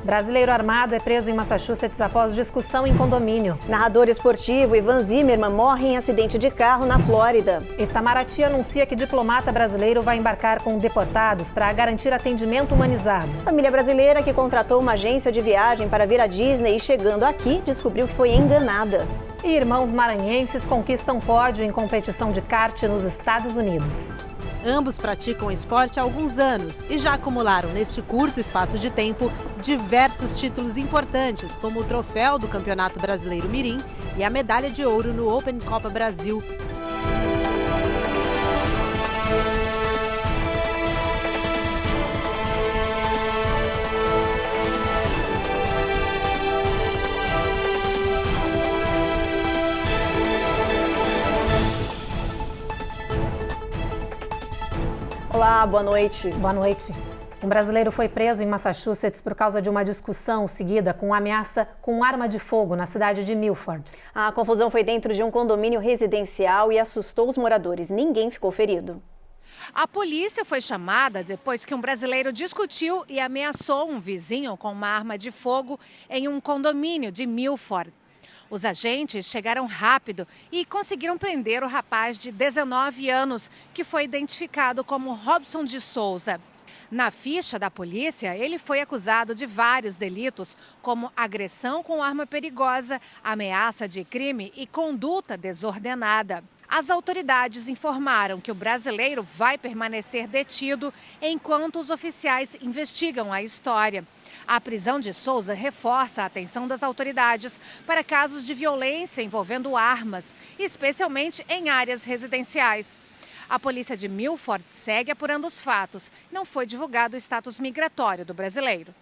Brasileiro armado é preso em Massachusetts após discussão em condomínio. Narrador esportivo Ivan Zimmerman morre em acidente de carro na Flórida. Itamaraty anuncia que diplomata brasileiro vai embarcar com deportados para garantir atendimento humanizado. Família brasileira que contratou uma agência de viagem para vir à Disney e chegando aqui descobriu que foi enganada. E irmãos maranhenses conquistam pódio em competição de kart nos Estados Unidos. Ambos praticam esporte há alguns anos e já acumularam, neste curto espaço de tempo, diversos títulos importantes, como o troféu do Campeonato Brasileiro Mirim e a medalha de ouro no Open Copa Brasil. Olá, boa noite. Boa noite. Um brasileiro foi preso em Massachusetts por causa de uma discussão seguida com ameaça com arma de fogo na cidade de Milford. A confusão foi dentro de um condomínio residencial e assustou os moradores. Ninguém ficou ferido. A polícia foi chamada depois que um brasileiro discutiu e ameaçou um vizinho com uma arma de fogo em um condomínio de Milford. Os agentes chegaram rápido e conseguiram prender o rapaz de 19 anos, que foi identificado como Robson de Souza. Na ficha da polícia, ele foi acusado de vários delitos, como agressão com arma perigosa, ameaça de crime e conduta desordenada. As autoridades informaram que o brasileiro vai permanecer detido enquanto os oficiais investigam a história. A prisão de Souza reforça a atenção das autoridades para casos de violência envolvendo armas, especialmente em áreas residenciais. A polícia de Milford segue apurando os fatos. Não foi divulgado o status migratório do brasileiro.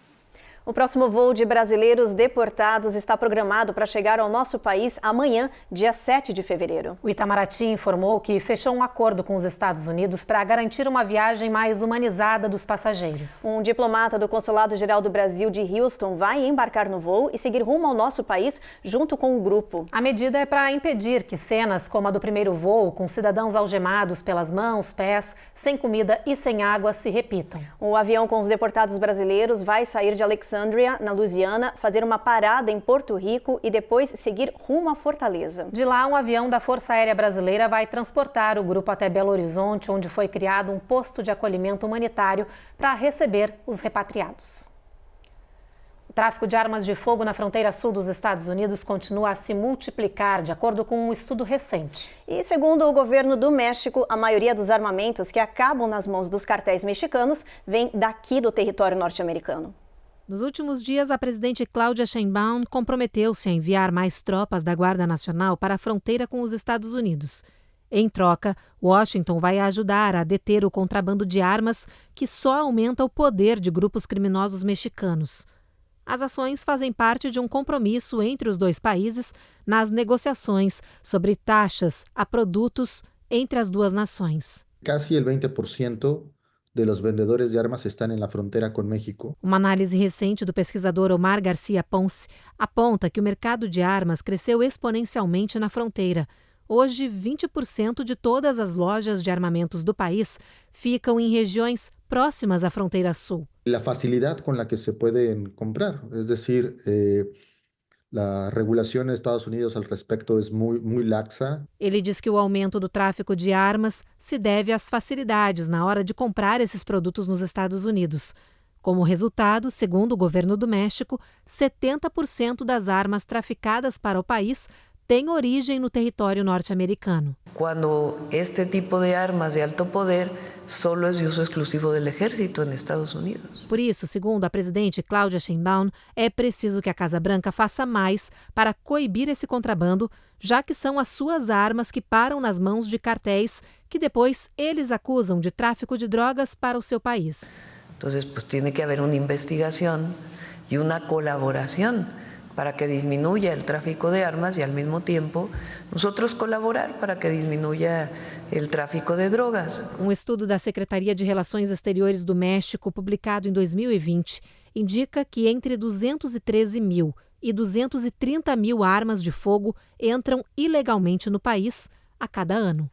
O próximo voo de brasileiros deportados está programado para chegar ao nosso país amanhã, dia 7 de fevereiro. O Itamaraty informou que fechou um acordo com os Estados Unidos para garantir uma viagem mais humanizada dos passageiros. Um diplomata do Consulado-Geral do Brasil de Houston vai embarcar no voo e seguir rumo ao nosso país junto com o grupo. A medida é para impedir que cenas como a do primeiro voo, com cidadãos algemados pelas mãos, pés, sem comida e sem água, se repitam. O avião com os deportados brasileiros vai sair de Alexandria, na Louisiana, fazer uma parada em Porto Rico e depois seguir rumo à Fortaleza. De lá, um avião da Força Aérea Brasileira vai transportar o grupo até Belo Horizonte, onde foi criado um posto de acolhimento humanitário para receber os repatriados. O tráfico de armas de fogo na fronteira sul dos Estados Unidos continua a se multiplicar, de acordo com um estudo recente. E segundo o governo do México, a maioria dos armamentos que acabam nas mãos dos cartéis mexicanos vem daqui do território norte-americano. Nos últimos dias, a presidente Cláudia Sheinbaum comprometeu-se a enviar mais tropas da Guarda Nacional para a fronteira com os Estados Unidos. Em troca, Washington vai ajudar a deter o contrabando de armas, que só aumenta o poder de grupos criminosos mexicanos. As ações fazem parte de um compromisso entre os dois países nas negociações sobre taxas a produtos entre as duas nações. Casi el 20% de los vendedores de armas están en la frontera con México. Uma análise recente do pesquisador Omar Garcia Ponce aponta que o mercado de armas cresceu exponencialmente na fronteira. Hoje, 20% de todas as lojas de armamentos do país ficam em regiões próximas à fronteira sul. La facilidad con la que se pueden comprar, es decir, la regulación de Estados Unidos al respecto es muy laxa. Ele diz que o aumento do tráfico de armas se deve às facilidades na hora de comprar esses produtos nos Estados Unidos. Como resultado, segundo o governo do México, 70% das armas traficadas para o país têm origem no território norte-americano. Quando este tipo de armas de alto poder solo es de uso exclusivo del ejército en Estados Unidos. Por isso, segundo a presidente Cláudia Sheinbaum, é preciso que a Casa Branca faça mais para coibir esse contrabando, já que são as suas armas que param nas mãos de cartéis que depois eles acusam de tráfico de drogas para o seu país. Então, tem que haver uma investigação e uma colaboração para que disminuya el tráfico de armas y al mismo tiempo nosotros colaborar para que disminuya el tráfico de drogas. Um estudo da Secretaria de Relações Exteriores do México, publicado em 2020, indica que entre 213 mil e 230 mil armas de fogo entram ilegalmente no país a cada ano.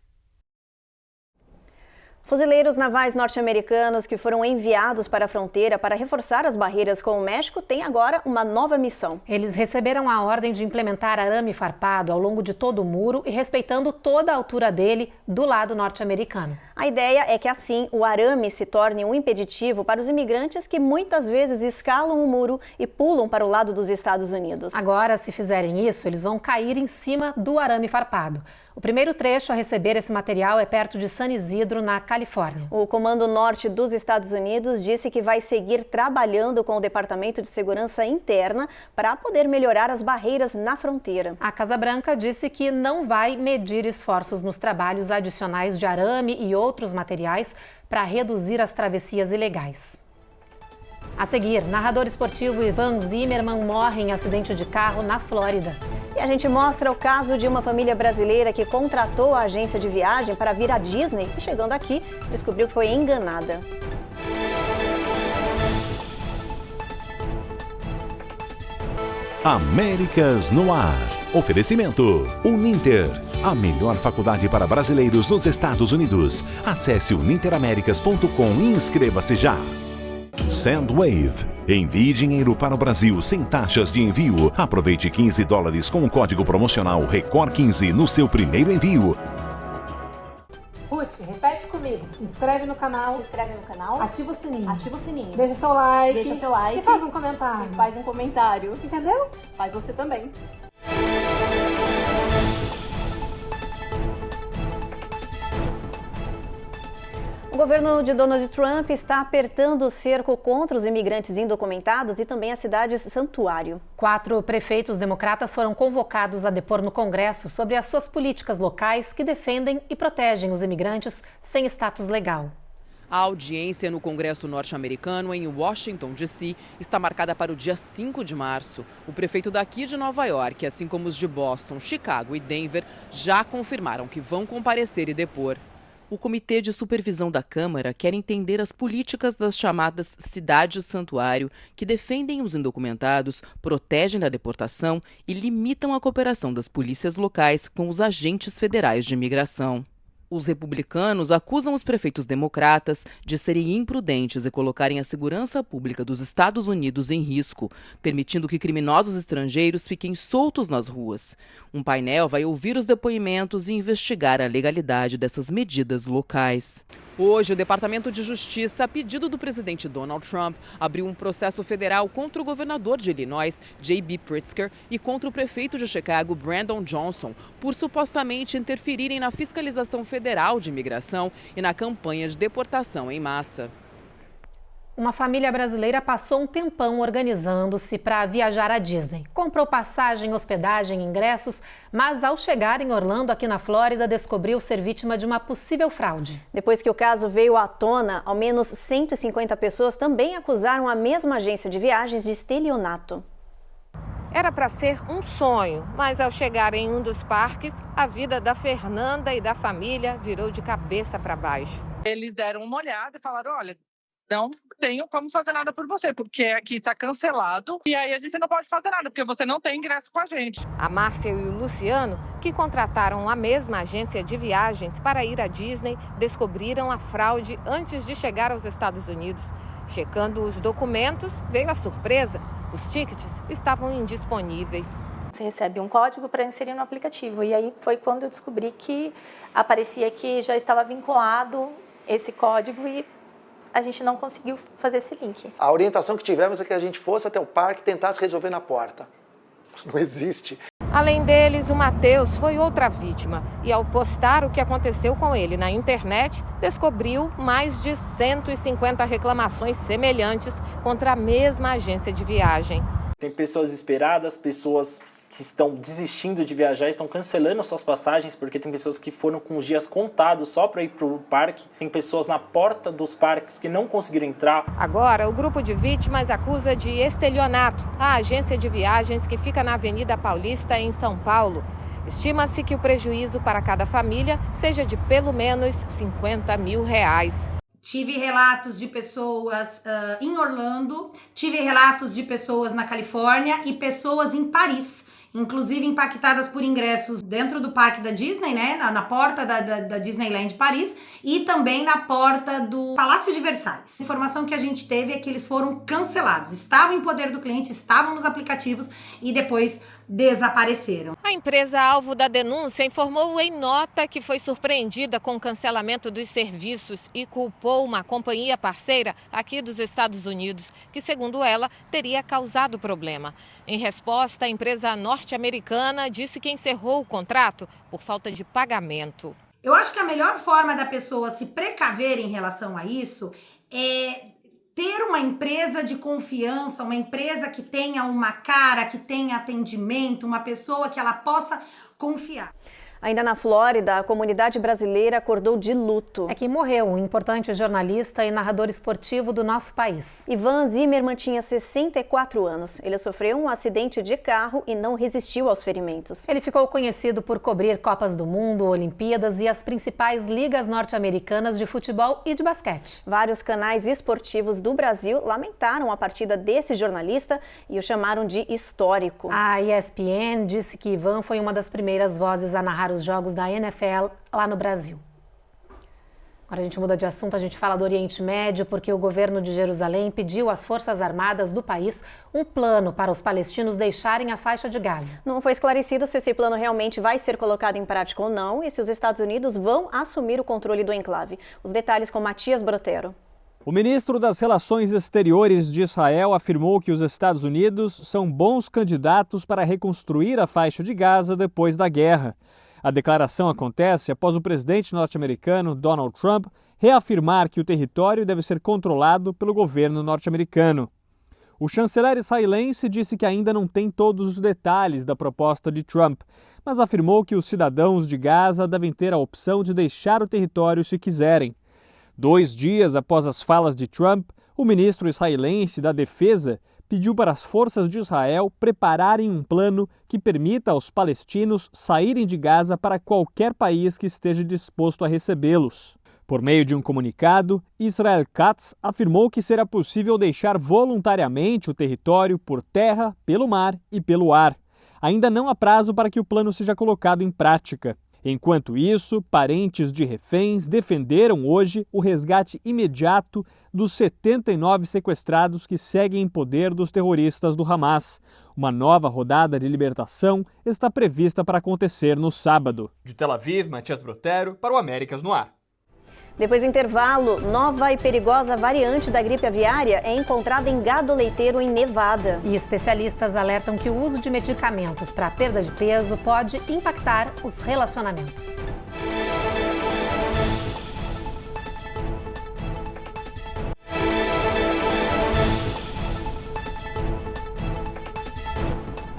Fuzileiros navais norte-americanos que foram enviados para a fronteira para reforçar as barreiras com o México têm agora uma nova missão. Eles receberam a ordem de implementar arame farpado ao longo de todo o muro e respeitando toda a altura dele do lado norte-americano. A ideia é que assim o arame se torne um impeditivo para os imigrantes que muitas vezes escalam o muro e pulam para o lado dos Estados Unidos. Agora, se fizerem isso, eles vão cair em cima do arame farpado. O primeiro trecho a receber esse material é perto de San Isidro, na Califórnia. O Comando Norte dos Estados Unidos disse que vai seguir trabalhando com o Departamento de Segurança Interna para poder melhorar as barreiras na fronteira. A Casa Branca disse que não vai medir esforços nos trabalhos adicionais de arame e outros materiais para reduzir as travessias ilegais. A seguir, narrador esportivo Ivan Zimmermann morre em acidente de carro na Flórida. E a gente mostra o caso de uma família brasileira que contratou a agência de viagem para vir à Disney e, chegando aqui, descobriu que foi enganada. Américas no Ar. Oferecimento Uninter, a melhor faculdade para brasileiros nos Estados Unidos. Acesse uninteraméricas.com e inscreva-se já. Sandwave. Envie dinheiro para o Brasil sem taxas de envio. Aproveite $15 com o código promocional RECOR15 no seu primeiro envio. Ruth, repete comigo. Se inscreve no canal. Ativa o sininho. Ativa o sininho. Deixa seu like. E faz um comentário. Entendeu? Faz você também. O governo de Donald Trump está apertando o cerco contra os imigrantes indocumentados e também as cidades santuário. 4 prefeitos democratas foram convocados a depor no Congresso sobre as suas políticas locais que defendem e protegem os imigrantes sem status legal. A audiência no Congresso norte-americano, em Washington, D.C., está marcada para o dia 5 de março. O prefeito daqui de Nova York, assim como os de Boston, Chicago e Denver, já confirmaram que vão comparecer e depor. O Comitê de Supervisão da Câmara quer entender as políticas das chamadas cidades santuário, que defendem os indocumentados, protegem da deportação e limitam a cooperação das polícias locais com os agentes federais de imigração. Os republicanos acusam os prefeitos democratas de serem imprudentes e colocarem a segurança pública dos Estados Unidos em risco, permitindo que criminosos estrangeiros fiquem soltos nas ruas. Um painel vai ouvir os depoimentos e investigar a legalidade dessas medidas locais. Hoje, o Departamento de Justiça, a pedido do presidente Donald Trump, abriu um processo federal contra o governador de Illinois, J.B. Pritzker, e contra o prefeito de Chicago, Brandon Johnson, por supostamente interferirem na fiscalização federal de imigração e na campanha de deportação em massa. Uma família brasileira passou um tempão organizando-se para viajar à Disney. Comprou passagem, hospedagem, ingressos, mas ao chegar em Orlando, aqui na Flórida, descobriu ser vítima de uma possível fraude. Depois que o caso veio à tona, ao menos 150 pessoas também acusaram a mesma agência de viagens de estelionato. Era para ser um sonho, mas ao chegar em um dos parques, a vida da Fernanda e da família virou de cabeça para baixo. Eles deram uma olhada e falaram, olha, não tenho como fazer nada por você, porque aqui está cancelado e aí a gente não pode fazer nada, porque você não tem ingresso com a gente. A Márcia e o Luciano, que contrataram a mesma agência de viagens para ir à Disney, descobriram a fraude antes de chegar aos Estados Unidos. Checando os documentos, veio a surpresa: os tickets estavam indisponíveis. Você recebe um código para inserir no aplicativo e aí foi quando eu descobri que aparecia que já estava vinculado esse código e a gente não conseguiu fazer esse link. A orientação que tivemos é que a gente fosse até o parque e tentasse resolver na porta. Não existe. Além deles, o Matheus foi outra vítima e ao postar o que aconteceu com ele na internet, descobriu mais de 150 reclamações semelhantes contra a mesma agência de viagem. Tem pessoas desesperadas, pessoas que estão desistindo de viajar, estão cancelando suas passagens, porque tem pessoas que foram com os dias contados só para ir para o parque. Tem pessoas na porta dos parques que não conseguiram entrar. Agora, o grupo de vítimas acusa de estelionato a agência de viagens que fica na Avenida Paulista, em São Paulo. Estima-se que o prejuízo para cada família seja de pelo menos R$50 mil. Tive relatos de pessoas em Orlando, tive relatos de pessoas na Califórnia e pessoas em Paris. inclusive impactadas por ingressos dentro do parque da Disney, né, na porta da Disneyland Paris e também na porta do Palácio de Versalhes. A informação que a gente teve é que eles foram cancelados, estavam em poder do cliente, estavam nos aplicativos e depois desapareceram. A empresa alvo da denúncia informou em nota que foi surpreendida com o cancelamento dos serviços e culpou uma companhia parceira aqui dos Estados Unidos, que, segundo ela, teria causado problema. Em resposta, a empresa norte-americana disse que encerrou o contrato por falta de pagamento. Eu acho que a melhor forma da pessoa se precaver em relação a isso é ter uma empresa de confiança, uma empresa que tenha uma cara, que tenha atendimento, uma pessoa que ela possa confiar. Ainda na Flórida, a comunidade brasileira acordou de luto. É que morreu um importante jornalista e narrador esportivo do nosso país. Ivan Zimmermann tinha 64 anos. Ele sofreu um acidente de carro e não resistiu aos ferimentos. Ele ficou conhecido por cobrir Copas do Mundo, Olimpíadas e as principais ligas norte-americanas de futebol e de basquete. Vários canais esportivos do Brasil lamentaram a partida desse jornalista e o chamaram de histórico. A ESPN disse que Ivan foi uma das primeiras vozes a narrar os jogos da NFL lá no Brasil. Agora a gente muda de assunto, a gente fala do Oriente Médio, porque o governo de Jerusalém pediu às Forças Armadas do país um plano para os palestinos deixarem a faixa de Gaza. Não foi esclarecido se esse plano realmente vai ser colocado em prática ou não e se os Estados Unidos vão assumir o controle do enclave. Os detalhes com Matias Brotero. O ministro das Relações Exteriores de Israel afirmou que os Estados Unidos são bons candidatos para reconstruir a faixa de Gaza depois da guerra. A declaração acontece após o presidente norte-americano Donald Trump reafirmar que o território deve ser controlado pelo governo norte-americano. O chanceler israelense disse que ainda não tem todos os detalhes da proposta de Trump, mas afirmou que os cidadãos de Gaza devem ter a opção de deixar o território se quiserem. 2 dias após as falas de Trump, o ministro israelense da Defesa pediu para as forças de Israel prepararem um plano que permita aos palestinos saírem de Gaza para qualquer país que esteja disposto a recebê-los. Por meio de um comunicado, Israel Katz afirmou que será possível deixar voluntariamente o território por terra, pelo mar e pelo ar. Ainda não há prazo para que o plano seja colocado em prática. Enquanto isso, parentes de reféns defenderam hoje o resgate imediato dos 79 sequestrados que seguem em poder dos terroristas do Hamas. Uma nova rodada de libertação está prevista para acontecer no sábado. De Tel Aviv, Matias Brotero, para o Américas no Ar. Depois do intervalo, nova e perigosa variante da gripe aviária é encontrada em gado leiteiro em Nevada. E especialistas alertam que o uso de medicamentos para perda de peso pode impactar os relacionamentos.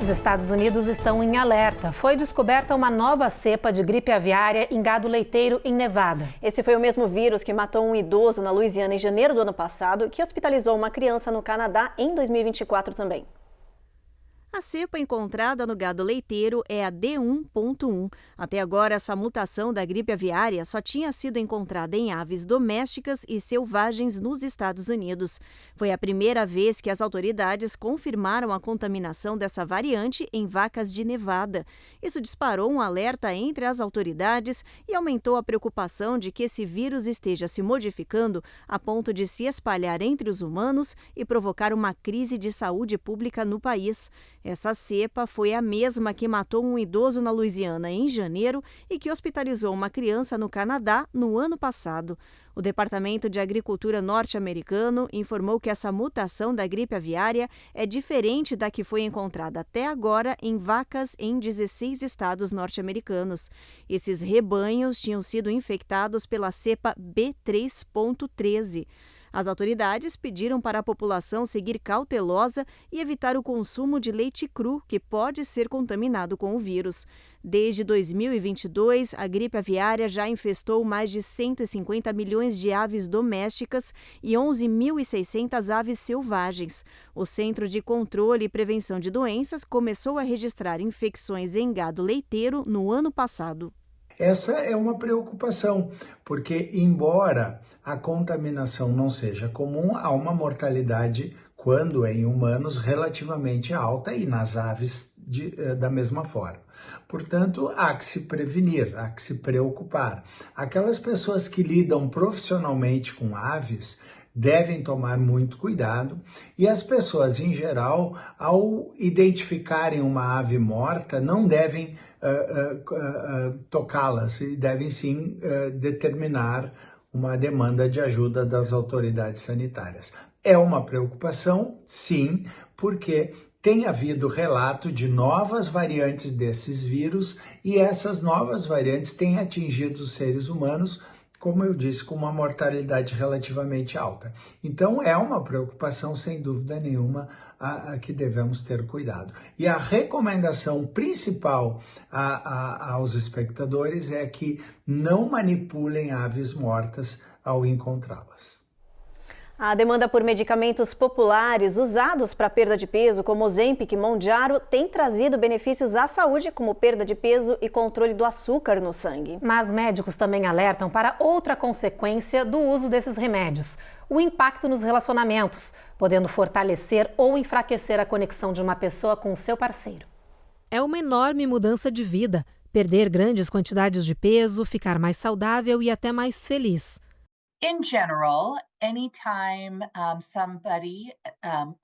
Os Estados Unidos estão em alerta. Foi descoberta uma nova cepa de gripe aviária em gado leiteiro em Nevada. Esse foi o mesmo vírus que matou um idoso na Louisiana em janeiro do ano passado, que hospitalizou uma criança no Canadá em 2024 também. A cepa encontrada no gado leiteiro é a D1.1. Até agora, essa mutação da gripe aviária só tinha sido encontrada em aves domésticas e selvagens nos Estados Unidos. Foi a primeira vez que as autoridades confirmaram a contaminação dessa variante em vacas de Nevada. Isso disparou um alerta entre as autoridades e aumentou a preocupação de que esse vírus esteja se modificando a ponto de se espalhar entre os humanos e provocar uma crise de saúde pública no país. Essa cepa foi a mesma que matou um idoso na Louisiana em janeiro e que hospitalizou uma criança no Canadá no ano passado. O Departamento de Agricultura norte-americano informou que essa mutação da gripe aviária é diferente da que foi encontrada até agora em vacas em 16 estados norte-americanos. Esses rebanhos tinham sido infectados pela cepa B3.13. As autoridades pediram para a população seguir cautelosa e evitar o consumo de leite cru, que pode ser contaminado com o vírus. Desde 2022, a gripe aviária já infestou mais de 150 milhões de aves domésticas e 11.600 aves selvagens. O Centro de Controle e Prevenção de Doenças começou a registrar infecções em gado leiteiro no ano passado. Essa é uma preocupação, porque embora a contaminação não seja comum, há uma mortalidade, quando é em humanos, relativamente alta e nas aves da mesma forma. Portanto, há que se prevenir, há que se preocupar. Aquelas pessoas que lidam profissionalmente com aves devem tomar muito cuidado, e as pessoas, em geral, ao identificarem uma ave morta, não devem tocá-las, e devem sim determinar uma demanda de ajuda das autoridades sanitárias. É uma preocupação, sim, porque tem havido relato de novas variantes desses vírus, e essas novas variantes têm atingido os seres humanos, como eu disse, com uma mortalidade relativamente alta. Então, é uma preocupação, sem dúvida nenhuma, a que devemos ter cuidado. E a recomendação principal aos espectadores é que não manipulem aves mortas ao encontrá-las. A demanda por medicamentos populares usados para perda de peso, como Ozempic e Mounjaro, tem trazido benefícios à saúde, como perda de peso e controle do açúcar no sangue. Mas médicos também alertam para outra consequência do uso desses remédios: o impacto nos relacionamentos, podendo fortalecer ou enfraquecer a conexão de uma pessoa com o seu parceiro. É uma enorme mudança de vida, perder grandes quantidades de peso, ficar mais saudável e até mais feliz. In general, anytime somebody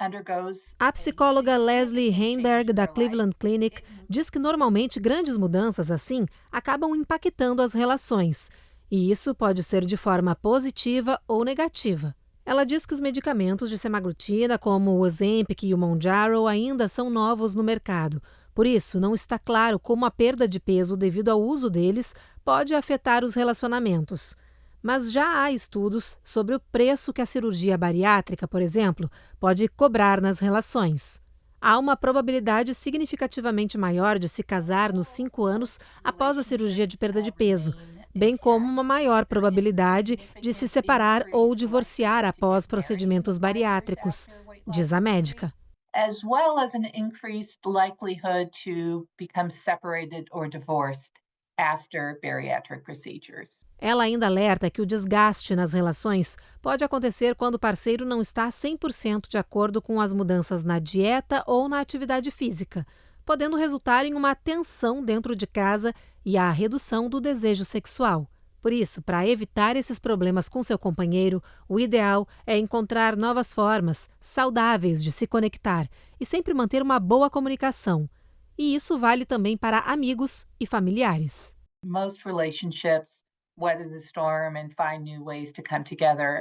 undergoes... A psicóloga Leslie Heimberg, da Cleveland Clinic, diz que normalmente grandes mudanças assim acabam impactando as relações. E isso pode ser de forma positiva ou negativa. Ela diz que os medicamentos de semaglutida, como o Ozempic e o Mounjaro, ainda são novos no mercado. Por isso, não está claro como a perda de peso devido ao uso deles pode afetar os relacionamentos. Mas já há estudos sobre o preço que a cirurgia bariátrica, por exemplo, pode cobrar nas relações. Há uma probabilidade significativamente maior de se casar nos 5 anos após a cirurgia de perda de peso, bem como uma maior probabilidade de se separar ou divorciar após procedimentos bariátricos, diz a médica. As well as an increased likelihood to become separated or divorced after bariatric procedures. Ela ainda alerta que o desgaste nas relações pode acontecer quando o parceiro não está 100% de acordo com as mudanças na dieta ou na atividade física, podendo resultar em uma tensão dentro de casa e a redução do desejo sexual. Por isso, para evitar esses problemas com seu companheiro, o ideal é encontrar novas formas saudáveis de se conectar e sempre manter uma boa comunicação. E isso vale também para amigos e familiares. Most relationships weather the storm and find new ways to come together.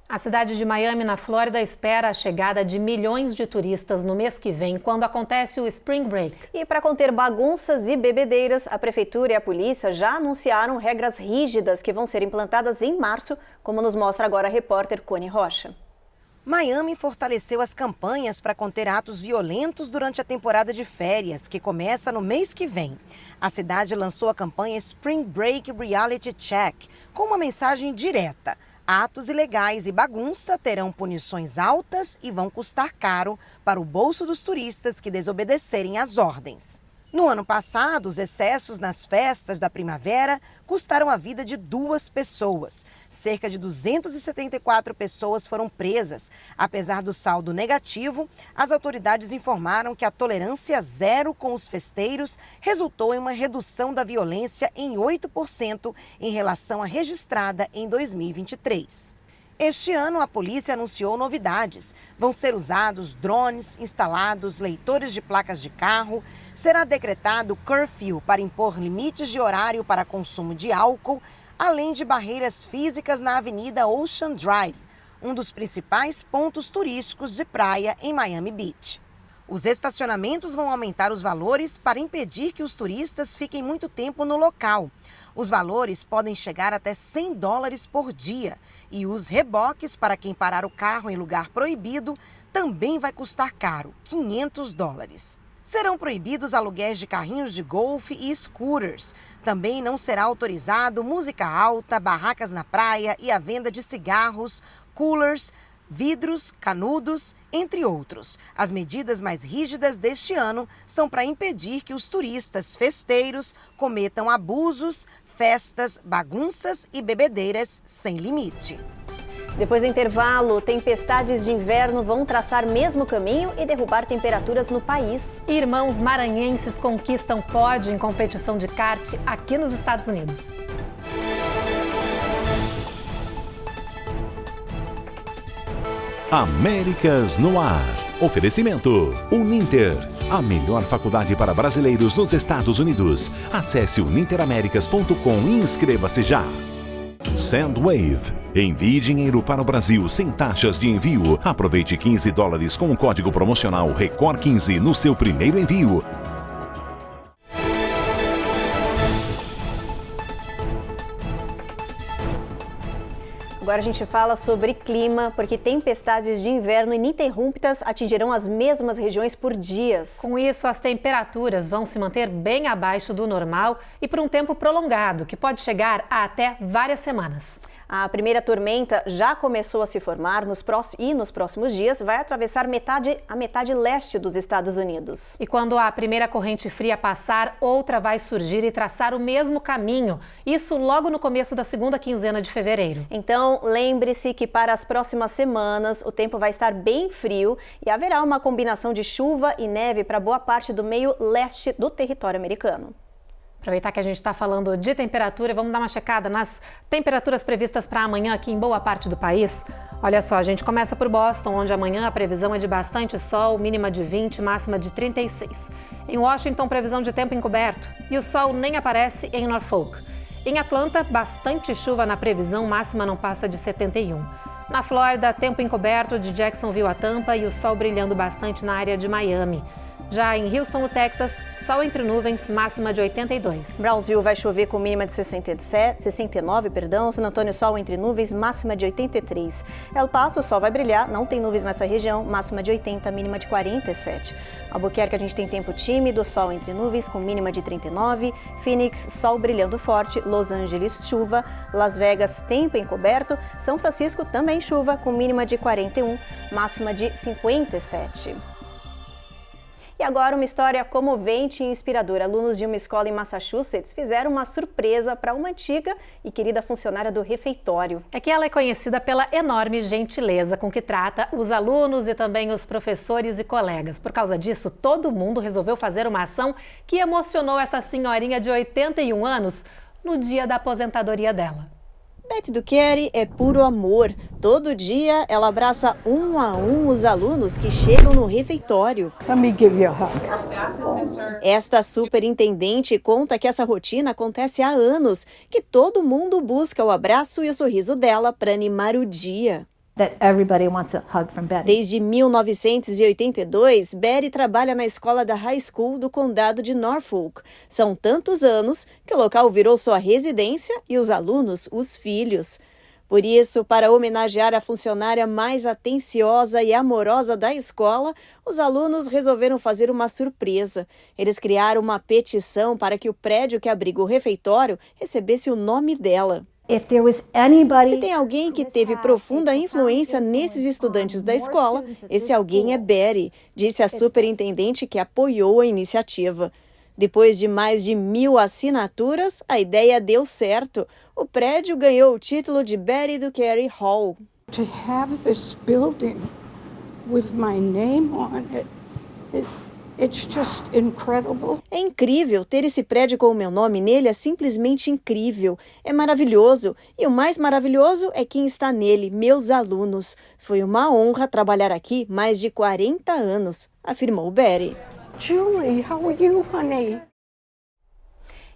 A cidade de Miami, na Flórida, espera a chegada de milhões de turistas no mês que vem, quando acontece o Spring Break. E para conter bagunças e bebedeiras, a prefeitura e a polícia já anunciaram regras rígidas que vão ser implantadas em março, como nos mostra agora a repórter Cone Rocha. Miami fortaleceu as campanhas para conter atos violentos durante a temporada de férias, que começa no mês que vem. A cidade lançou a campanha Spring Break Reality Check, com uma mensagem direta: atos ilegais e bagunça terão punições altas e vão custar caro para o bolso dos turistas que desobedecerem às ordens. No ano passado, os excessos nas festas da primavera custaram a vida de 2 pessoas. Cerca de 274 pessoas foram presas. Apesar do saldo negativo, as autoridades informaram que a tolerância zero com os festeiros resultou em uma redução da violência em 8% em relação à registrada em 2023. Este ano, a polícia anunciou novidades. Vão ser usados drones, instalados leitores de placas de carro, será decretado curfew para impor limites de horário para consumo de álcool, além de barreiras físicas na Avenida Ocean Drive, um dos principais pontos turísticos de praia em Miami Beach. Os estacionamentos vão aumentar os valores para impedir que os turistas fiquem muito tempo no local. Os valores podem chegar até $100 por dia e os reboques para quem parar o carro em lugar proibido também vai custar caro, $500. Serão proibidos aluguéis de carrinhos de golfe e scooters. Também não será autorizado música alta, barracas na praia e a venda de cigarros, coolers, vidros, canudos, entre outros. As medidas mais rígidas deste ano são para impedir que os turistas festeiros cometam abusos, festas, bagunças e bebedeiras sem limite. Depois do intervalo, tempestades de inverno vão traçar mesmo caminho e derrubar temperaturas no país. Irmãos maranhenses conquistam pódio em competição de kart aqui nos Estados Unidos. Américas no ar. Oferecimento Uninter, a melhor faculdade para brasileiros nos Estados Unidos. Acesse uninteraméricas.com e inscreva-se já. Sandwave. Envie dinheiro para o Brasil sem taxas de envio. Aproveite $15 com o código promocional RECOR15 no seu primeiro envio. Agora a gente fala sobre clima, porque tempestades de inverno ininterruptas atingirão as mesmas regiões por dias. Com isso, as temperaturas vão se manter bem abaixo do normal e por um tempo prolongado, que pode chegar a até várias semanas. A primeira tormenta já começou a se formar nos próximos dias vai atravessar a metade leste dos Estados Unidos. E quando a primeira corrente fria passar, outra vai surgir e traçar o mesmo caminho. Isso logo no começo da segunda quinzena de fevereiro. Então, lembre-se que para as próximas semanas o tempo vai estar bem frio e haverá uma combinação de chuva e neve para boa parte do meio leste do território americano. Aproveitar que a gente está falando de temperatura, vamos dar uma checada nas temperaturas previstas para amanhã aqui em boa parte do país. Olha só, a gente começa por Boston, onde amanhã a previsão é de bastante sol, mínima de 20, máxima de 36. Em Washington, previsão de tempo encoberto e o sol nem aparece em Norfolk. Em Atlanta, bastante chuva na previsão, máxima não passa de 71. Na Flórida, tempo encoberto de Jacksonville a Tampa e o sol brilhando bastante na área de Miami. Já em Houston, no Texas, sol entre nuvens, máxima de 82. Brownsville vai chover com mínima de 69, San Antônio, sol entre nuvens, máxima de 83. El Paso, o sol vai brilhar, não tem nuvens nessa região, máxima de 80, mínima de 47. Albuquerque, a gente tem tempo tímido, sol entre nuvens com mínima de 39. Phoenix, sol brilhando forte. Los Angeles, chuva. Las Vegas, tempo encoberto. São Francisco, também chuva, com mínima de 41, máxima de 57. E agora uma história comovente e inspiradora. Alunos de uma escola em Massachusetts fizeram uma surpresa para uma antiga e querida funcionária do refeitório. É que ela é conhecida pela enorme gentileza com que trata os alunos e também os professores e colegas. Por causa disso, todo mundo resolveu fazer uma ação que emocionou essa senhorinha de 81 anos no dia da aposentadoria dela. Beth Duqueri é puro amor. Todo dia ela abraça um a um os alunos que chegam no refeitório. Esta superintendente conta que essa rotina acontece há anos, que todo mundo busca o abraço e o sorriso dela para animar o dia. Desde 1982, Betty trabalha na escola da High School do condado de Norfolk. São tantos anos que o local virou sua residência e os alunos, os filhos. Por isso, para homenagear a funcionária mais atenciosa e amorosa da escola, os alunos resolveram fazer uma surpresa. Eles criaram uma petição para que o prédio que abriga o refeitório recebesse o nome dela. Se tem alguém que teve profunda influência nesses estudantes da escola, esse alguém é Betty, disse a superintendente que apoiou a iniciativa. Depois de mais de 1.000 assinaturas, a ideia deu certo. O prédio ganhou o título de Betty Duqueri Hall. To have this building with my name on it, it's just incredible. É incrível ter esse prédio com o meu nome nele, é simplesmente incrível. É maravilhoso. E o mais maravilhoso é quem está nele, meus alunos. Foi uma honra trabalhar aqui mais de 40 anos, afirmou Betty. Julie, how are you, honey?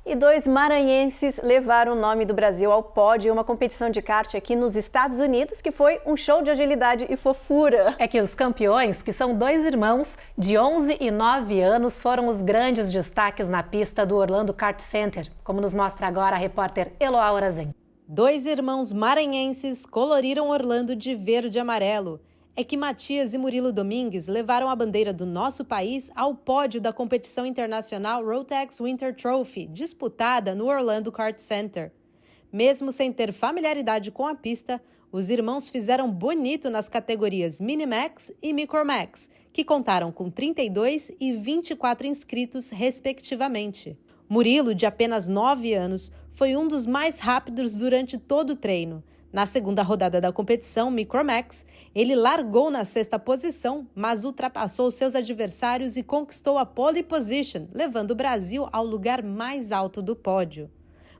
E 2 maranhenses levaram o nome do Brasil ao pódio em uma competição de kart aqui nos Estados Unidos, que foi um show de agilidade e fofura. É que os campeões, que são 2 irmãos de 11 e 9 anos, foram os grandes destaques na pista do Orlando Kart Center, como nos mostra agora a repórter Eloá Orazen. 2 irmãos maranhenses coloriram Orlando de verde e amarelo. É que Matias e Murilo Domingues levaram a bandeira do nosso país ao pódio da competição internacional Rotax Winter Trophy, disputada no Orlando Kart Center. Mesmo sem ter familiaridade com a pista, os irmãos fizeram bonito nas categorias Minimax e Micromax, que contaram com 32 e 24 inscritos, respectivamente. Murilo, de apenas 9 anos, foi um dos mais rápidos durante todo o treino. Na segunda rodada da competição, Micromax, ele largou na 6ª posição, mas ultrapassou seus adversários e conquistou a pole position, levando o Brasil ao lugar mais alto do pódio.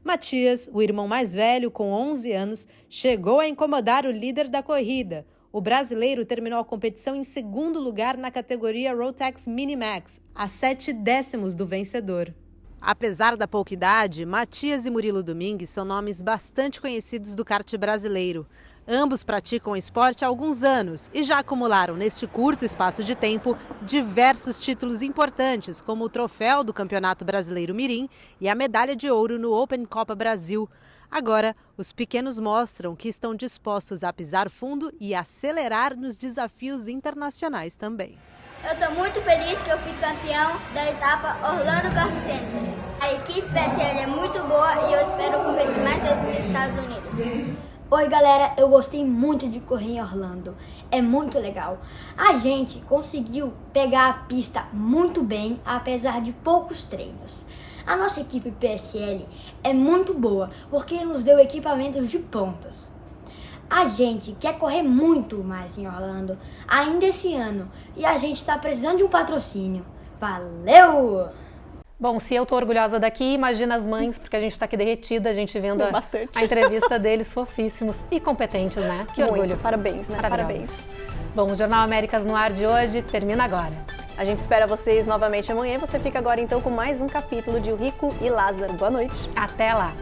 Matias, o irmão mais velho, com 11 anos, chegou a incomodar o líder da corrida. O brasileiro terminou a competição em 2º lugar na categoria Rotax Minimax, a 0,7 do vencedor. Apesar da pouca idade, Matias e Murilo Domingues são nomes bastante conhecidos do kart brasileiro. Ambos praticam o esporte há alguns anos e já acumularam, neste curto espaço de tempo, diversos títulos importantes, como o troféu do Campeonato Brasileiro Mirim e a medalha de ouro no Open Copa Brasil. Agora, os pequenos mostram que estão dispostos a pisar fundo e acelerar nos desafios internacionais também. Eu estou muito feliz que eu fui campeão da etapa Orlando Kart Center. A equipe PSL é muito boa e eu espero competir mais vezes nos Estados Unidos. Oi galera, eu gostei muito de correr em Orlando, é muito legal. A gente conseguiu pegar a pista muito bem, apesar de poucos treinos. A nossa equipe PSL é muito boa, porque nos deu equipamentos de pontas. A gente quer correr muito mais em Orlando, ainda esse ano, e a gente está precisando de um patrocínio. Valeu! Bom, se eu tô orgulhosa daqui, imagina as mães, porque a gente tá aqui derretida, a gente vendo a entrevista deles, fofíssimos e competentes, né? Que muito, orgulho. Parabéns, né? Parabéns. Bom, o Jornal Américas no ar de hoje termina agora. A gente espera vocês novamente amanhã. Você fica agora então com mais um capítulo de O Rico e Lázaro. Boa noite. Até lá.